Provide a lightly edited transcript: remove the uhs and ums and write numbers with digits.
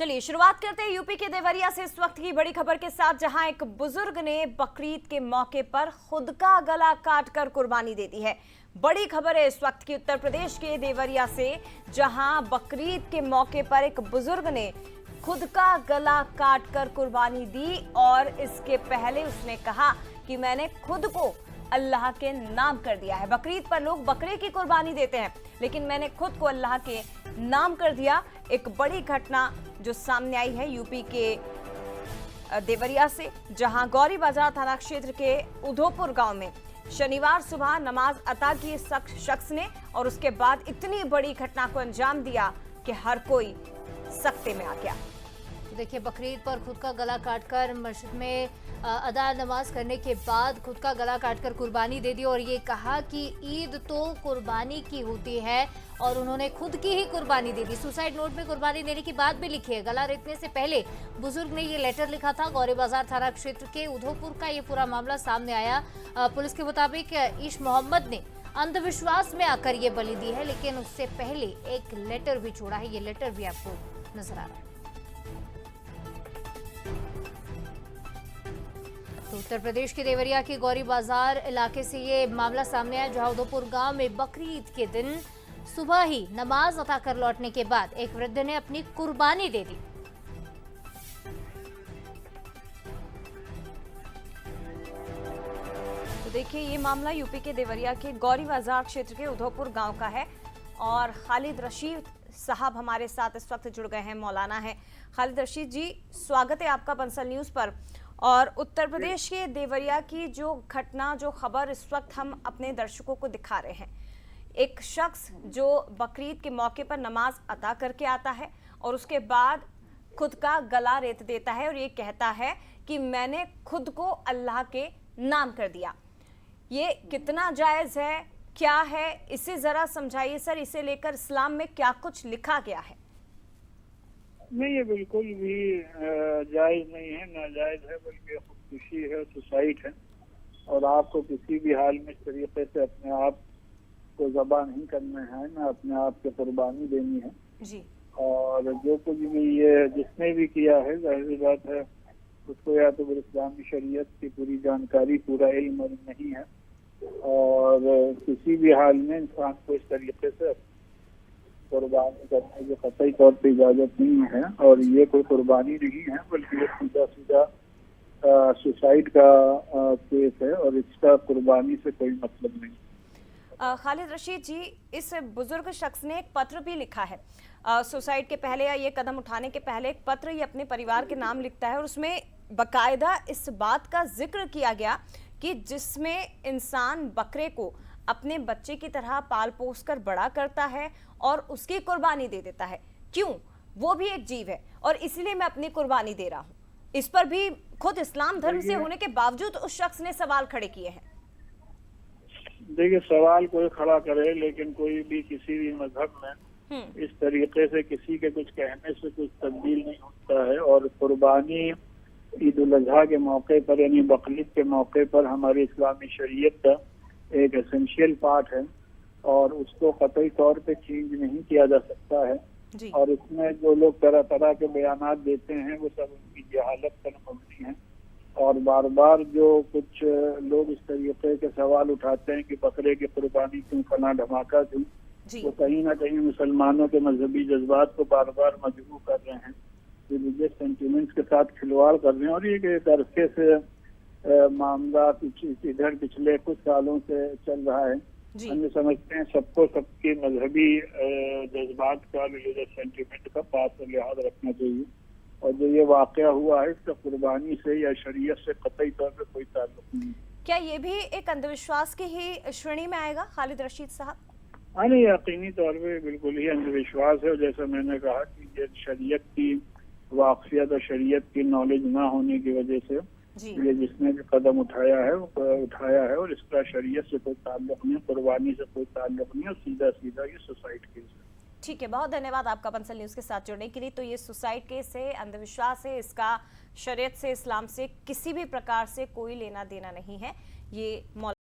चलिए शुरुआत करते हैं यूपी के देवरिया से इस वक्त की बड़ी खबर के साथ, जहां एक बुजुर्ग ने बकरीद के मौके पर खुद का गला काटकर कुर्बानी दे दी है। बड़ी खबर है इस वक्त की उत्तर प्रदेश के देवरिया से, जहां बकरीद के मौके पर एक बुजुर्ग ने खुद का गला काटकर कुर्बानी दी और इसके पहले उसने कहा कि मैंने खुद को अल्लाह के नाम कर दिया है। बकरीद पर लोग बकरे की कुर्बानी देते हैं, लेकिन मैंने खुद को अल्लाह के नाम कर दिया। एक बड़ी घटना जो सामने आई है यूपी के देवरिया से, जहां गौरी बाजार थाना क्षेत्र के उधोपुर गांव में शनिवार सुबह नमाज अता की शख्स ने और उसके बाद इतनी बड़ी घटना को अंजाम दिया कि हर कोई सख्ते में आ गया। देखिए, बकरीद पर खुद का गला काटकर मस्जिद में अदा नमाज करने के बाद खुद का गला काटकर कुर्बानी दे दी और ये कहा कि ईद तो कुर्बानी की होती है और उन्होंने खुद की ही कुर्बानी दे दी। सुसाइड नोट में कुर्बानी देने की बात भी लिखी है। गला रेतने से पहले बुजुर्ग ने ये लेटर लिखा था। गौरी बाजार थाना क्षेत्र के उधोपुर का ये पूरा मामला सामने आया। पुलिस के मुताबिक ईश मोहम्मद ने अंधविश्वास में आकर ये बलि दी है, लेकिन उससे पहले एक लेटर भी छोड़ा है। ये लेटर भी आपको नजर आ रहा है। तो उत्तर प्रदेश के देवरिया के गौरी बाजार इलाके से ये मामला सामने आया, जहां उधोपुर गांव में बकरीद के दिन सुबह ही नमाज अता कर लौटने के बाद एक वृद्ध ने अपनी कुर्बानी दे दी। तो देखिए, ये मामला यूपी के देवरिया के गौरी बाजार क्षेत्र के उधोपुर गांव का है और खालिद रशीद साहब हमारे साथ इस वक्त जुड़ गए हैं, मौलाना है। खालिद रशीद जी, स्वागत है आपका बंसल न्यूज़ पर। और उत्तर प्रदेश के देवरिया की जो घटना, जो खबर इस वक्त हम अपने दर्शकों को दिखा रहे हैं, एक शख्स जो बकरीद के मौके पर नमाज अता करके आता है और उसके बाद खुद का गला रेत देता है और ये कहता है कि मैंने खुद को अल्लाह के नाम कर दिया। ये कितना जायज़ है, क्या है, इसे ज़रा समझाइए सर। इसे लेकर इस्लाम में क्या कुछ लिखा गया है? नहीं, ये बिल्कुल भी जायज नहीं है, नाजायज है, बल्कि खुदकुशी है, सुसाइड है। और आपको किसी भी हाल में इस तरीके से अपने आप को ज़बा नहीं करना है, ना अपने आप की कुर्बानी देनी है जी। और जो कुछ भी ये जिसने भी किया है, जाहिर सी बात है उसको या तो इस्लामी शरीयत की पूरी जानकारी, पूरा इल्म नहीं है और किसी भी हाल में इंसान को इस तरीके से कुर्बानी करने की कतई तौर पर इजाजत नहीं है। और ये कोई कुर्बानी नहीं है, बल्कि ये सीधा सीधा सुसाइड का केस है और इसका कुर्बानी से कोई मतलब नहीं। खालिद रशीद जी, इस बुजुर्ग शख्स ने एक पत्र भी लिखा है सुसाइड के पहले या ये कदम उठाने के पहले। एक पत्र ये अपने परिवार के नाम लिखता है और उसमें बाकायदा इस बात का जिक्र किया गया कि जिसमें इंसान बकरे को अपने बच्चे की तरह पाल पोस कर बड़ा करता है और उसकी कुर्बानी दे देता है। क्यों? वो भी एक जीव है और इसीलिए मैं अपनी कुर्बानी दे रहा हूँ। इस पर भी खुद इस्लाम धर्म से होने के बावजूद उस शख्स ने सवाल खड़े किए हैं। देखिए, सवाल कोई खड़ा करे, लेकिन कोई भी किसी भी मजहब में इस तरीके से किसी के कुछ कहने से कुछ तब्दील नहीं होता है। और कुर्बानी ईद उल अजहा के मौके पर, यानी बकरीद के मौके पर, हमारी इस्लामी शरीयत का एक एसेंशियल पार्ट है और उसको कतई तौर पे चेंज नहीं किया जा सकता है। और इसमें जो लोग तरह तरह के बयानात देते हैं वो सब उनकी जहालत पर मबनी है। और बार बार जो कुछ लोग इस तरीके के सवाल उठाते हैं कि बकरे की कुर्बानी क्यों, फला धमाका क्यों, वो कहीं ना कहीं मुसलमानों के मजहबी जज्बात को बार बार मजबूर कर रहे हैं, रिलीजियस सेंटिमेंट्स के साथ खिलवाड़ कर रहे हैं। और ये एक अरसे से मामला इधर पिछले कुछ सालों से चल रहा है। हम समझते हैं सबको सबके मजहबी जज्बात का, रिलीजियस सेंटिमेंट का पास लिहाज रखना चाहिए। और जो ये वाकया हुआ है इसका कुर्बानी से या शरीयत से कतई तौर पर कोई ताल्लुक नहीं। क्या ये भी एक अंधविश्वास की ही श्रेणी में आएगा खालिद रशीद साहब? हाँ, नहीं, यकीनी तौर पे बिल्कुल ही अंधविश्वास है। और जैसा मैंने कहा कि ये शरीयत की वाकफियत और शरीयत की नॉलेज ना होने की वजह से ये जिसने भी कदम उठाया है और इसका शरीयत से कोई ताल्लुक नहीं, कुर्बानी से कोई ताल्लुक नहीं और सीधा सीधा ये सुसाइड केस है। ठीक है, बहुत धन्यवाद आपका बंसल न्यूज़ के साथ जुड़ने के लिए। तो ये सुसाइड केस है, अंधविश्वास है, इसका शरीयत से, इस्लाम से किसी भी प्रकार से कोई लेना देना नहीं है। ये